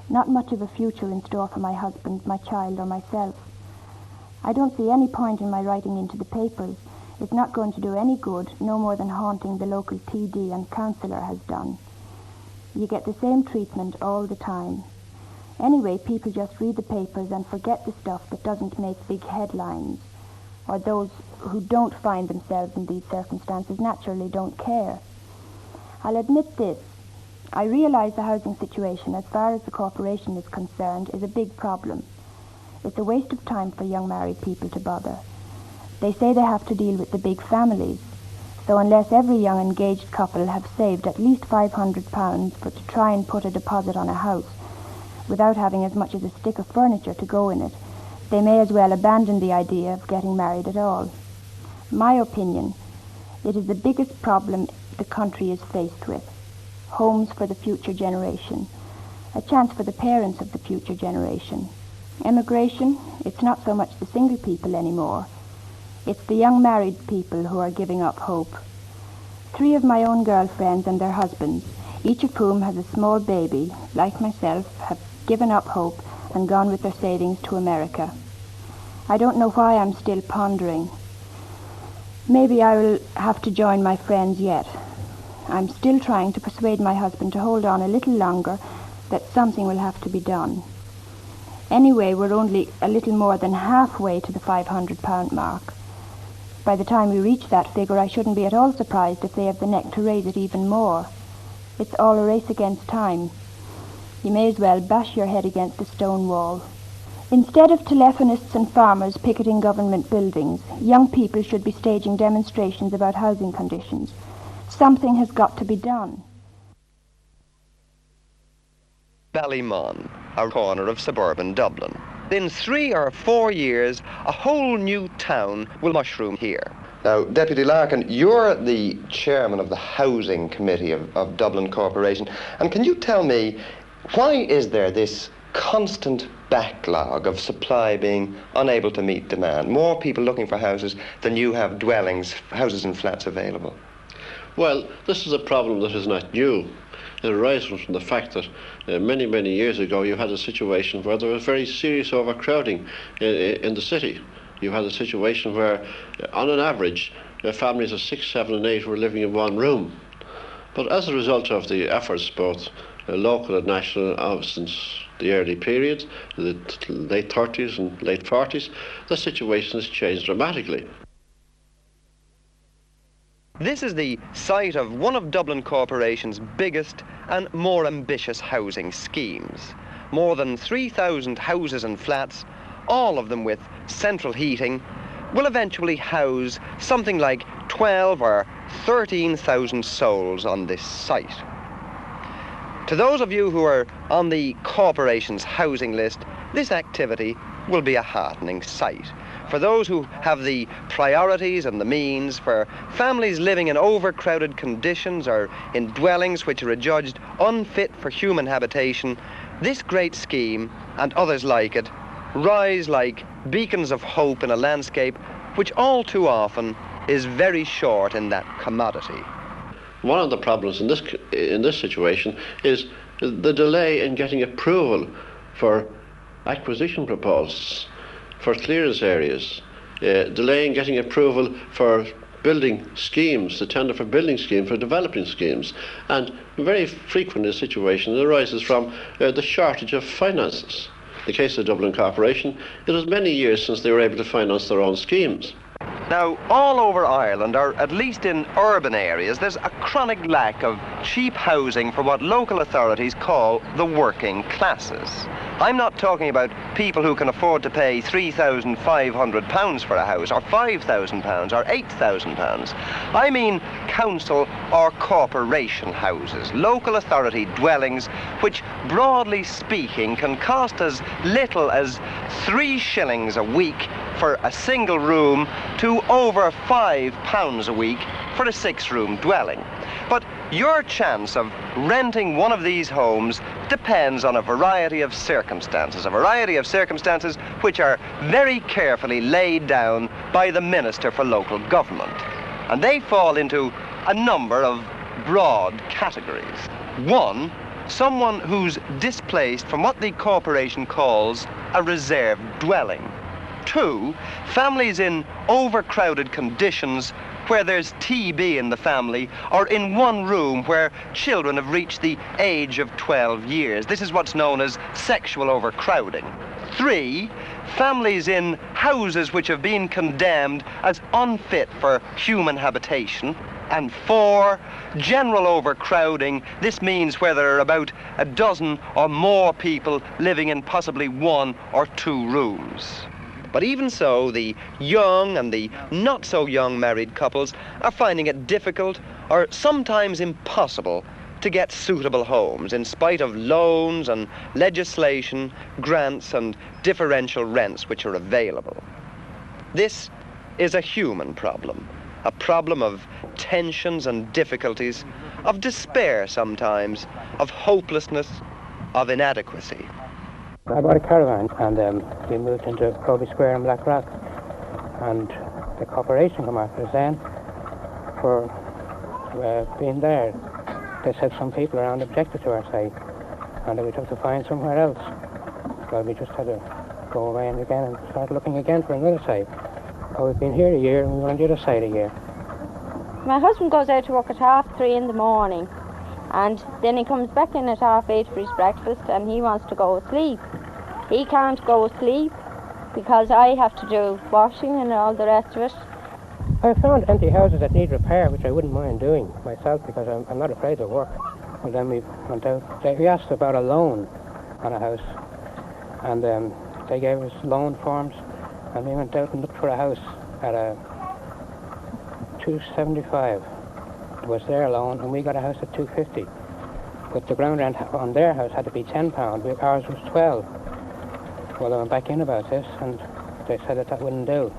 Not much of a future in store for my husband, my child, or myself. I don't see any point in my writing into the papers. It's not going to do any good, no more than haunting the local TD and councillor has done. You get the same treatment all the time. Anyway, people just read the papers and forget the stuff that doesn't make big headlines, or those who don't find themselves in these circumstances naturally don't care. I'll admit this. I realise the housing situation, as far as the corporation is concerned, is a big problem. It's a waste of time for young married people to bother. They say they have to deal with the big families, so unless every young engaged couple have saved at least £500 to try and put a deposit on a house, without having as much as a stick of furniture to go in it, they may as well abandon the idea of getting married at all. My opinion, it is the biggest problem the country is faced with. Homes for the future generation. A chance for the parents of the future generation. Emigration, it's not so much the single people anymore. It's the young married people who are giving up hope. 3 of my own girlfriends and their husbands, each of whom has a small baby, like myself, have given up hope and gone with their savings to America. I don't know why I'm still pondering. Maybe I will have to join my friends yet. I'm still trying to persuade my husband to hold on a little longer, that something will have to be done. Anyway, we're only a little more than halfway to the £500 mark. By the time we reach that figure, I shouldn't be at all surprised if they have the neck to raise it even more. It's all a race against time. You may as well bash your head against a stone wall. Instead of telephonists and farmers picketing government buildings, young people should be staging demonstrations about housing conditions. Something has got to be done. Ballymun, a corner of suburban Dublin. In 3 or 4 years, a whole new town will mushroom here. Now, Deputy Larkin, you're the chairman of the Housing Committee of Dublin Corporation, and can you tell me, why is there this constant backlog of supply being unable to meet demand? More people looking for houses than you have dwellings, houses and flats available. Well, this is a problem that is not new. It arises from the fact that many, many years ago you had a situation where there was very serious overcrowding in the city. You had a situation where, on an average, families of 6, 7 and 8 were living in one room. But as a result of the efforts, both local and national, since the early period, the late 30s and late 40s, the situation has changed dramatically. This is the site of one of Dublin Corporation's biggest and more ambitious housing schemes. More than 3,000 houses and flats, all of them with central heating, will eventually house something like 12 or 13,000 souls on this site. To those of you who are on the corporation's housing list, this activity will be a heartening sight. For those who have the priorities and the means, for families living in overcrowded conditions or in dwellings which are adjudged unfit for human habitation, this great scheme and others like it rise like beacons of hope in a landscape which all too often is very short in that commodity. One of the problems in this situation is the delay in getting approval for acquisition proposals, for clearance areas, delay in getting approval for building schemes, the tender for building schemes, for developing schemes. And very frequently the situation arises from the shortage of finances. In the case of Dublin Corporation, it was many years since they were able to finance their own schemes. Now, all over Ireland, or at least in urban areas, there's a chronic lack of cheap housing for what local authorities call the working classes. I'm not talking about people who can afford to pay £3,500 for a house, or £5,000, or £8,000. I mean council or corporation houses, local authority dwellings, which, broadly speaking, can cost as little as 3 shillings a week for a single room to over £5 a week for a 6-room dwelling. But your chance of renting one of these homes depends on a variety of circumstances which are very carefully laid down by the Minister for Local Government. And they fall into a number of broad categories. 1, someone who's displaced from what the corporation calls a reserved dwelling. 2, families in overcrowded conditions where there's TB in the family, or in one room where children have reached the age of 12 years. This is what's known as sexual overcrowding. 3, families in houses which have been condemned as unfit for human habitation. And 4, general overcrowding. This means where there are about a dozen or more people living in possibly 1 or 2 rooms. But even so, the young and the not so young married couples are finding it difficult or sometimes impossible to get suitable homes in spite of loans and legislation, grants and differential rents which are available. This is a human problem, a problem of tensions and difficulties, of despair sometimes, of hopelessness, of inadequacy. I bought a caravan and we moved into Proby Square in Blackrock, and the corporation came after us then for being there. They said some people around objected to our site and that we'd have to find somewhere else. Well, we just had to go away and again and start looking again for another site. So we've been here a year and we want to do the site a year. My husband goes out to work at 3:30 in the morning, and then he comes back in at 8:30 for his breakfast, and he wants to go to sleep. He can't go to sleep because I have to do washing and all the rest of it. I found empty houses that need repair, which I wouldn't mind doing myself because I'm not afraid to work. And then we went out. We asked about a loan on a house, and they gave us loan forms, and we went out and looked for a house at a 275. It was their loan, and we got a house at 250. But the ground rent on their house had to be £10. Ours was 12. Well, I went back in about this, and they said that wouldn't do.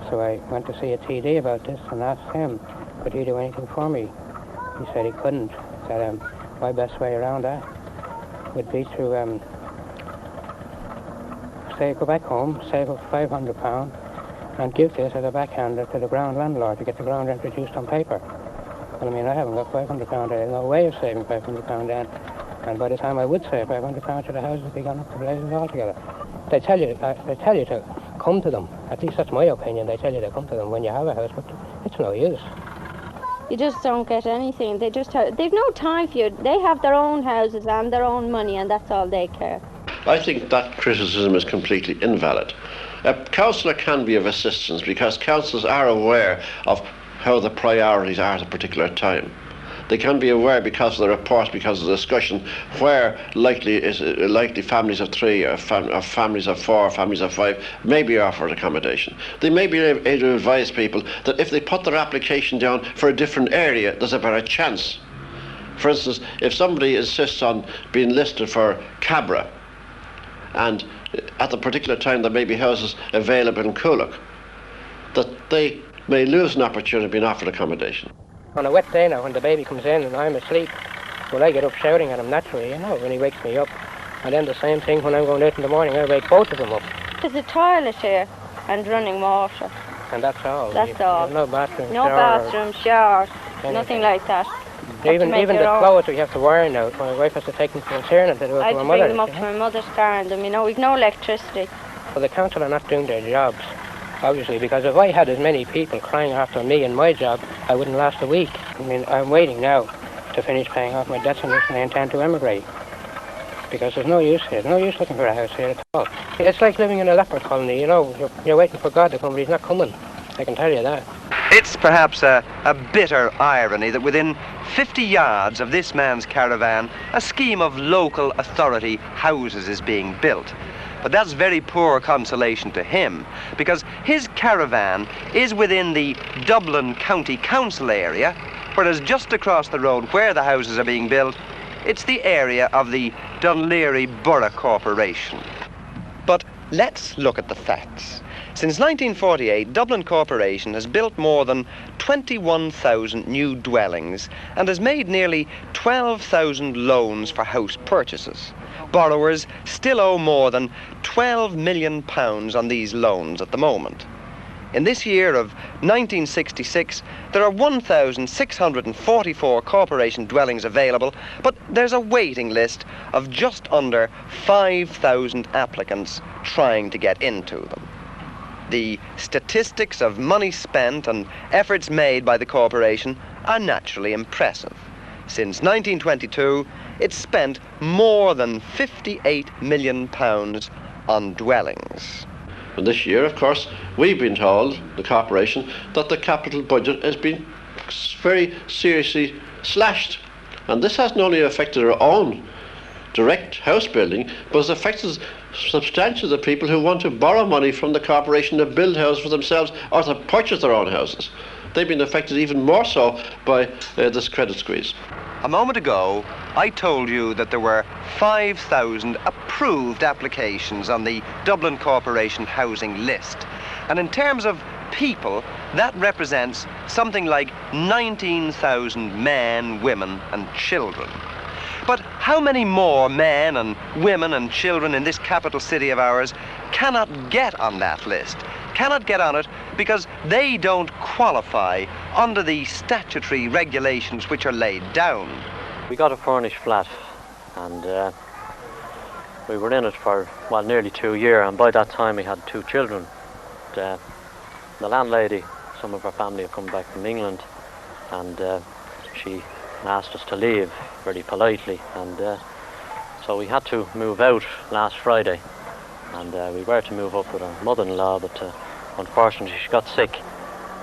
So I went to see a TD about this and asked him, could he do anything for me? He said he couldn't. He said, my best way around that would be to go back home, save up £500, and give this as a backhander to the ground landlord to get the ground rent reduced on paper. Well, I mean, I haven't got £500 there. There's no way of saving £500 then. And by the time I would save £500 to the house would be gone up to blazes altogether. They tell you to come to them. At least that's my opinion. They tell you to come to them when you have a house, but it's no use. You just don't get anything. They've no time for you. They have their own houses and their own money, and that's all they care. I think that criticism is completely invalid. A councillor can be of assistance because councillors are aware of how the priorities are at a particular time. They can be aware because of the reports, because of the discussion, where likely families of 3 or families of 4 or families of 5 may be offered accommodation. They may be able to advise people that if they put their application down for a different area, there's a better chance. For instance, if somebody insists on being listed for Cabra, and at the particular time there may be houses available in Coolock, that they may lose an opportunity of being offered accommodation. On a wet day now, when the baby comes in and I'm asleep, well, I get up shouting at him naturally, when he wakes me up. And then the same thing when I'm going out in the morning, I wake both of them up. There's a toilet here and running water. And that's all. That's all. No bathroom, no bathroom, shower, nothing like that. Even the clothes we have to wear now, my wife has to take them to Concern and to do it to my mother. I bring them up to my mother's car and them, we've no electricity. Well, the council are not doing their jobs, obviously, because if I had as many people crying after me in my job, I wouldn't last a week. I mean, I'm waiting now to finish paying off my debts on this, and I intend to emigrate. Because there's no use here. There's no use looking for a house here at all. It's like living in a leper colony, You're waiting for God to come, but he's not coming. I can tell you that. It's perhaps a bitter irony that within 50 yards of this man's caravan, a scheme of local authority houses is being built. But that's very poor consolation to him, because his caravan is within the Dublin County Council area, whereas just across the road where the houses are being built, it's the area of the Dunleary Borough Corporation. But let's look at the facts. Since 1948, Dublin Corporation has built more than 21,000 new dwellings and has made nearly 12,000 loans for house purchases. Borrowers still owe more than £12 million on these loans at the moment. In this year of 1966, there are 1,644 corporation dwellings available, but there's a waiting list of just under 5,000 applicants trying to get into them. The statistics of money spent and efforts made by the corporation are naturally impressive. Since 1922, it's spent more than £58 million on dwellings. And this year, of course, we've been told, the corporation, that the capital budget has been very seriously slashed. And this hasn't only affected our own direct house building, but it's affected substantially the people who want to borrow money from the corporation to build houses for themselves or to purchase their own houses. They've been affected even more so by this credit squeeze. A moment ago, I told you that there were 5,000 approved applications on the Dublin Corporation housing list. And in terms of people, that represents something like 19,000 men, women and children. But how many more men and women and children in this capital city of ours cannot get on that list? Cannot get on it because they don't qualify under the statutory regulations which are laid down. We got a furnished flat and we were in it for, well, nearly 2 years, and by that time we had 2 children. The landlady, some of our family have come back from England, and she asked us to leave very politely, and so we had to move out last Friday, and we were to move up with our mother-in-law, but unfortunately she got sick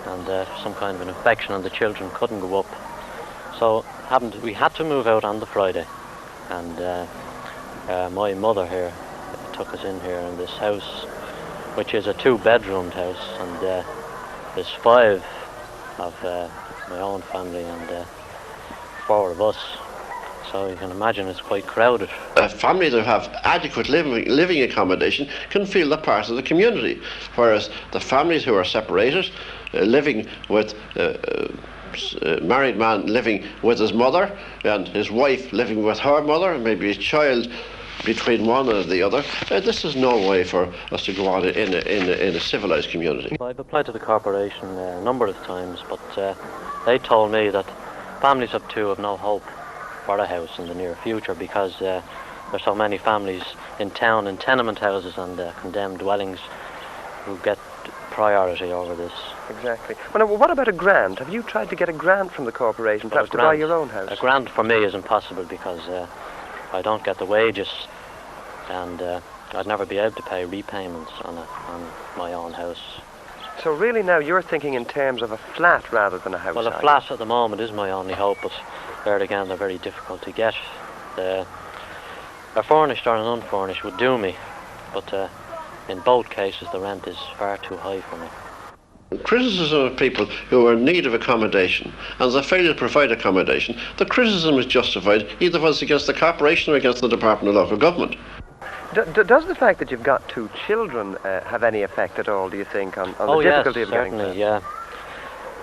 and some kind of an infection, and the children couldn't go up. So we had to move out on the Friday, and my mother here took us in here in this house, which is a 2-bedroomed house, and there's 5 of my own family and 4 of us. So you can imagine it's quite crowded. A family that have adequate living accommodation can feel they're part of the community, whereas the families who are separated, living with married man living with his mother and his wife living with her mother, and maybe a child between one and the other, this is no way for us to go on in a civilised community. I've applied to the corporation a number of times, but they told me that families of 2 have no hope for a house in the near future because there's so many families in town in tenement houses and condemned dwellings who get priority over this. Exactly. Well, now, what about a grant? Have you tried to get a grant from the corporation, perhaps to buy your own house? A grant for me is impossible because I don't get the wages, and I'd never be able to pay repayments on my own house. So really now you're thinking in terms of a flat rather than a house? Well, a flat at the moment is my only hope, but there again they're very difficult to get. A furnished or an unfurnished would do me, but in both cases the rent is far too high for me. Criticism of people who are in need of accommodation and the failure to provide accommodation, the criticism is justified either whether it's against the corporation or against the Department of Local Government. Does the fact that you've got 2 children have any effect at all, do you think, on the difficulty of getting certainly, yeah.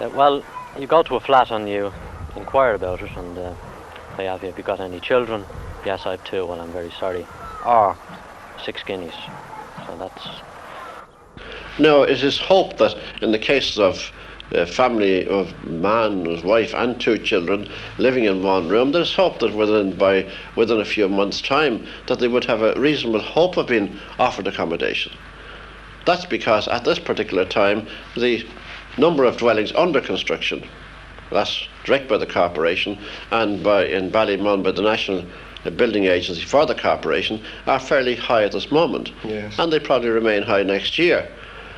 Well, you go to a flat and you inquire about it, and they have you got any children? Yes, I have 2. Well, I'm very sorry. Or 6 guineas. So that's... Now, it is hoped that in the cases of a family of man, his wife and 2 children living in one room, there's hope that within a few months' time that they would have a reasonable hope of being offered accommodation. That's because at this particular time the number of dwellings under construction, that's direct by the corporation, and in Ballymun by the National Building Agency for the corporation, are fairly high at this moment. Yes. And they probably remain high next year.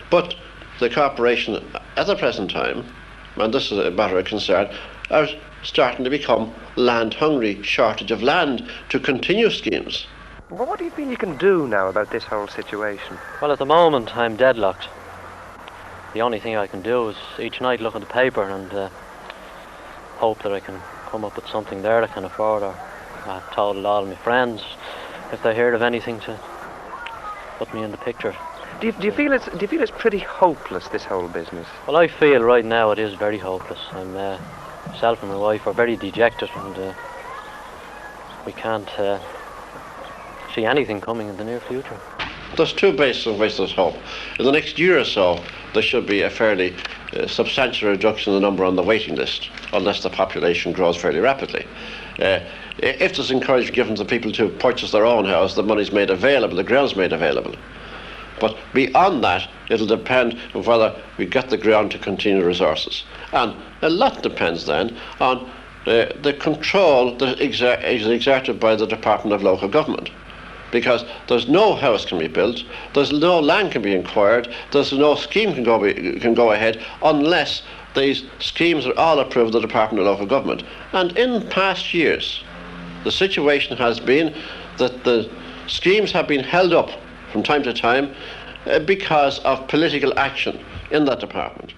But the corporation at the present time, and this is a matter of concern, are starting to become land hungry, shortage of land to continue schemes. Well, what do you feel you can do now about this whole situation? Well, at the moment I'm deadlocked. The only thing I can do is each night look at the paper and hope that I can come up with something there that I can afford, or I've told all of my friends if they heard of anything to put me in the picture. Do you feel it's pretty hopeless, this whole business? Well, I feel right now it is very hopeless. Myself and my wife are very dejected, and we can't see anything coming in the near future. There's two bases on which there's hope. In the next year or so, there should be a fairly substantial reduction in the number on the waiting list, unless the population grows fairly rapidly. If there's encouragement given to people to purchase their own house, the money's made available, the ground's made available. But beyond that, it'll depend on whether we get the ground to continue resources. And a lot depends then on the control that is exerted by the Department of Local Government. Because there's no house can be built, there's no land can be acquired, there's no scheme can go ahead unless these schemes are all approved by the Department of Local Government. And in past years, the situation has been that the schemes have been held up from time to time because of political action in that department.